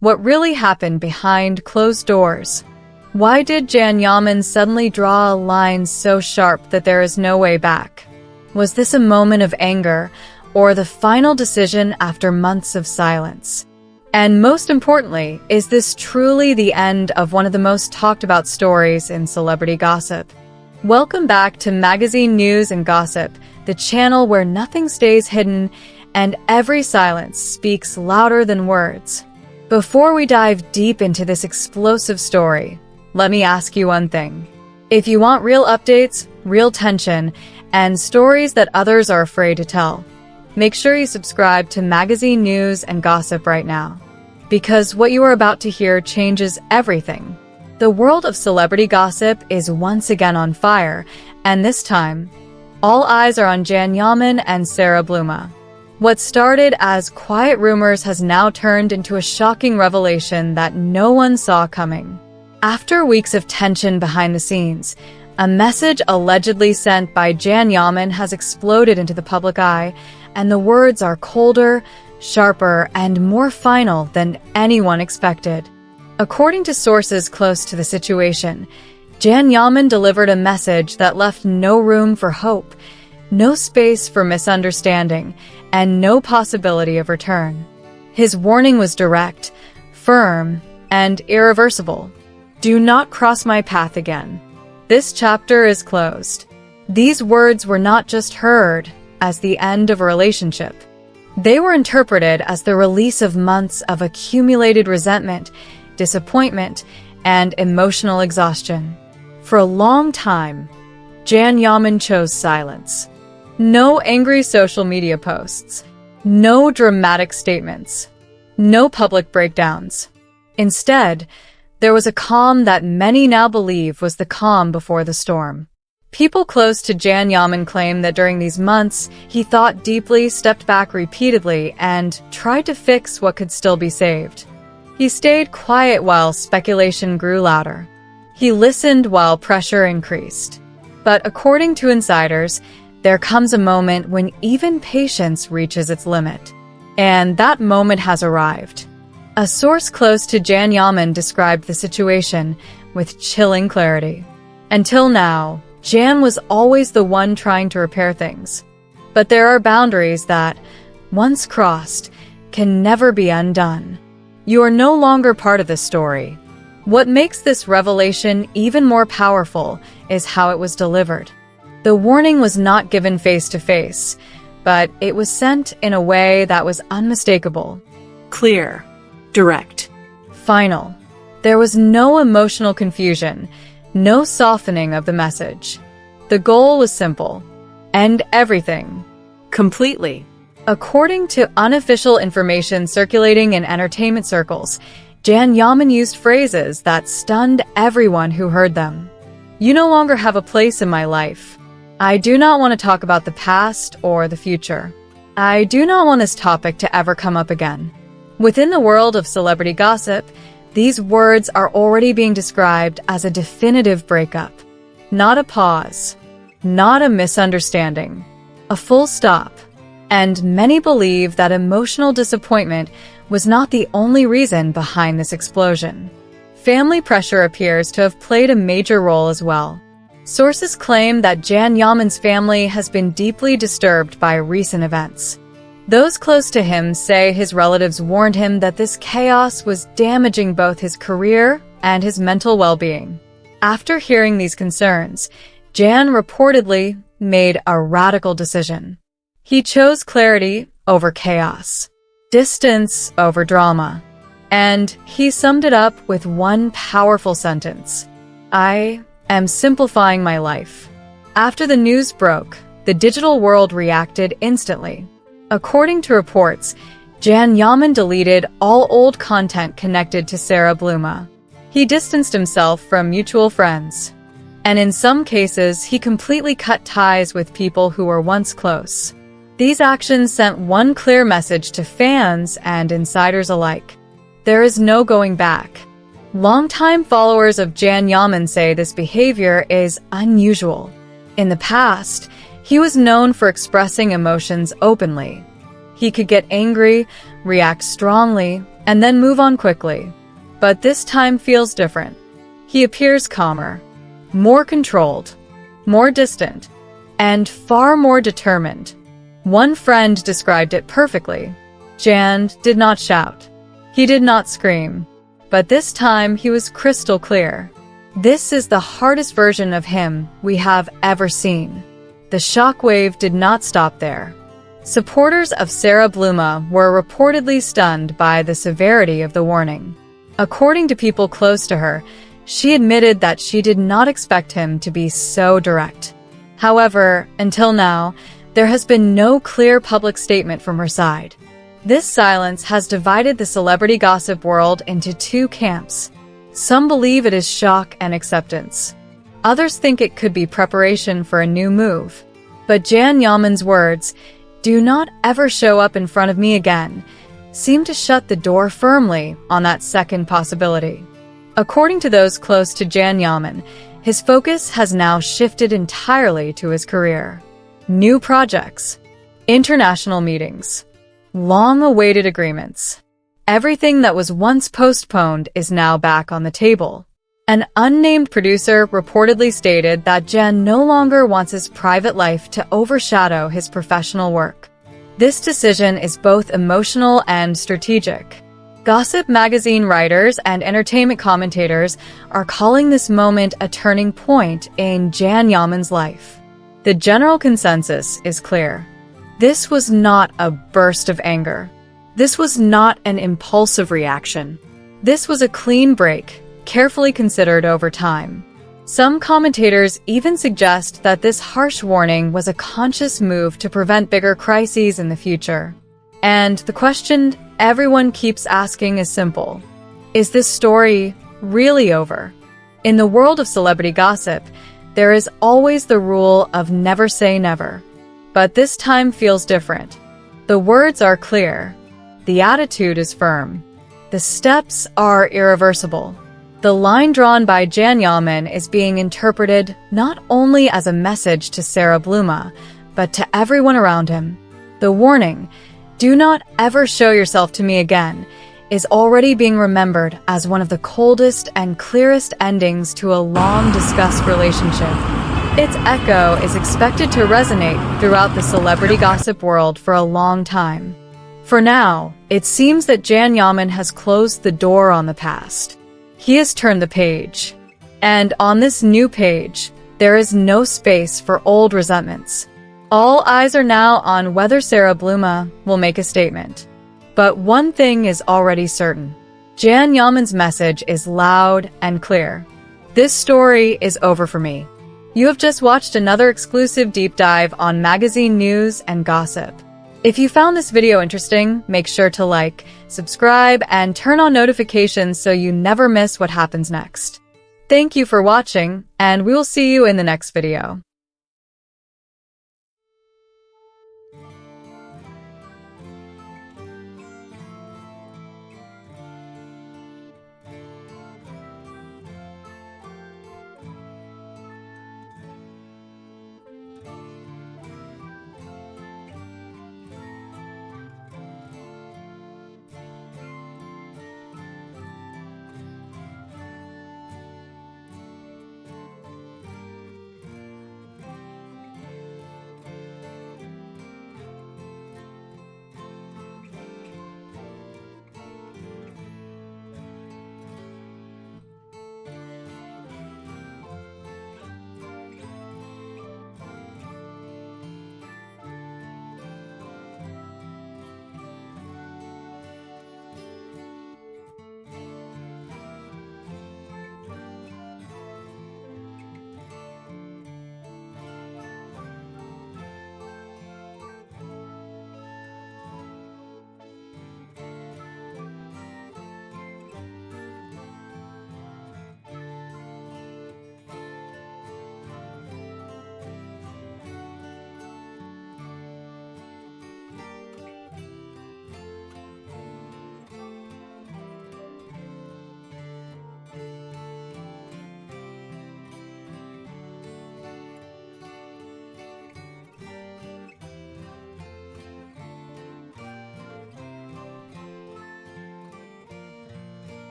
What really happened behind closed doors? Why did Yaman suddenly draw a line so sharp that there is no way back? Was this a moment of anger, or the final decision after months of silence? And most importantly, is this truly the end of one of the most talked about stories in celebrity gossip? Welcome back to Magazine News and Gossip, the channel where nothing stays hidden and every silence speaks louder than words. Before we dive deep into this explosive story, let me ask you one thing. If you want real updates, real tension, and stories that others are afraid to tell, make sure you subscribe to Magazine News and Gossip right now. Because what you are about to hear changes everything. The world of celebrity gossip is once again on fire, and this time, all eyes are on Yaman and Sara Bluma. What started as quiet rumors has now turned into a shocking revelation that no one saw coming. After weeks of tension behind the scenes, a message allegedly sent by Yaman has exploded into the public eye, and the words are colder, sharper, and more final than anyone expected. According to sources close to the situation, Yaman delivered a message that left no room for hope, no space for misunderstanding, and no possibility of return. His warning was direct, firm, and irreversible. Do not cross my path again. This chapter is closed. These words were not just heard as the end of a relationship. They were interpreted as the release of months of accumulated resentment, disappointment, and emotional exhaustion. For a long time, Yaman chose silence. No angry social media posts. No dramatic statements. No public breakdowns. Instead, there was a calm that many now believe was the calm before the storm. People close to Yaman claim that during these months, he thought deeply, stepped back repeatedly, and tried to fix what could still be saved. He stayed quiet while speculation grew louder. He listened while pressure increased. But according to insiders, there comes a moment when even patience reaches its limit. And that moment has arrived. A source close to Yaman described the situation with chilling clarity. Until now, Jan was always the one trying to repair things. But there are boundaries that, once crossed, can never be undone. You are no longer part of this story. What makes this revelation even more powerful is how it was delivered. The warning was not given face to face, but it was sent in a way that was unmistakable. Clear. Direct. Final. There was no emotional confusion, no softening of the message. The goal was simple. End everything. Completely. According to unofficial information circulating in entertainment circles, Yaman used phrases that stunned everyone who heard them. You no longer have a place in my life. I do not want to talk about the past or the future. I do not want this topic to ever come up again. Within the world of celebrity gossip, these words are already being described as a definitive breakup. Not a pause. Not a misunderstanding. A full stop. And many believe that emotional disappointment was not the only reason behind this explosion. Family pressure appears to have played a major role as well. Sources claim that Yaman's family has been deeply disturbed by recent events. Those close to him say his relatives warned him that this chaos was damaging both his career and his mental well-being. After hearing these concerns, Jan reportedly made a radical decision. He chose clarity over chaos, distance over drama, and he summed it up with one powerful sentence: I am simplifying my life. After the news broke, the digital world reacted instantly. According to reports, Yaman deleted all old content connected to Sara Bluma. He distanced himself from mutual friends. And in some cases, he completely cut ties with people who were once close. These actions sent one clear message to fans and insiders alike. There is no going back. Longtime followers of Yaman say this behavior is unusual. In the past, he was known for expressing emotions openly. He could get angry, react strongly, and then move on quickly. But this time feels different. He appears calmer, more controlled, more distant, and far more determined. One friend described it perfectly. Jan did not shout. He did not scream. But this time he was crystal clear. This is the hardest version of him we have ever seen. The shockwave did not stop there. Supporters of Sara Bluma were reportedly stunned by the severity of the warning. According to people close to her, she admitted that she did not expect him to be so direct. However, until now, there has been no clear public statement from her side. This silence has divided the celebrity gossip world into two camps. Some believe it is shock and acceptance. Others think it could be preparation for a new move. But Jan Yaman's words, "Do not ever show up in front of me again," seem to shut the door firmly on that second possibility. According to those close to Jan Yaman, his focus has now shifted entirely to his career. New projects, international meetings, long-awaited agreements. Everything that was once postponed is now back on the table. An unnamed producer reportedly stated that Jan no longer wants his private life to overshadow his professional work. This decision is both emotional and strategic. Gossip magazine writers and entertainment commentators are calling this moment a turning point in Jan Yaman's life. The general consensus is clear. This was not a burst of anger. This was not an impulsive reaction. This was a clean break, carefully considered over time. Some commentators even suggest that this harsh warning was a conscious move to prevent bigger crises in the future. And the question everyone keeps asking is simple. Is this story really over? In the world of celebrity gossip, there is always the rule of never say never. But this time feels different. The words are clear. The attitude is firm. The steps are irreversible. The line drawn by Jan Yaman is being interpreted not only as a message to Sara Bluma, but to everyone around him. The warning, "Do not ever show yourself to me again," is already being remembered as one of the coldest and clearest endings to a long-discussed relationship. Its echo is expected to resonate throughout the celebrity gossip world for a long time. For now, it seems that Jan Yaman has closed the door on the past. He has turned the page. And on this new page, there is no space for old resentments. All eyes are now on whether Sara Bluma will make a statement. But one thing is already certain. Jan Yaman's message is loud and clear. This story is over for me. You have just watched another exclusive deep dive on magazine news and gossip. If you found this video interesting, make sure to like, subscribe, and turn on notifications so you never miss what happens next. Thank you for watching, and we will see you in the next video.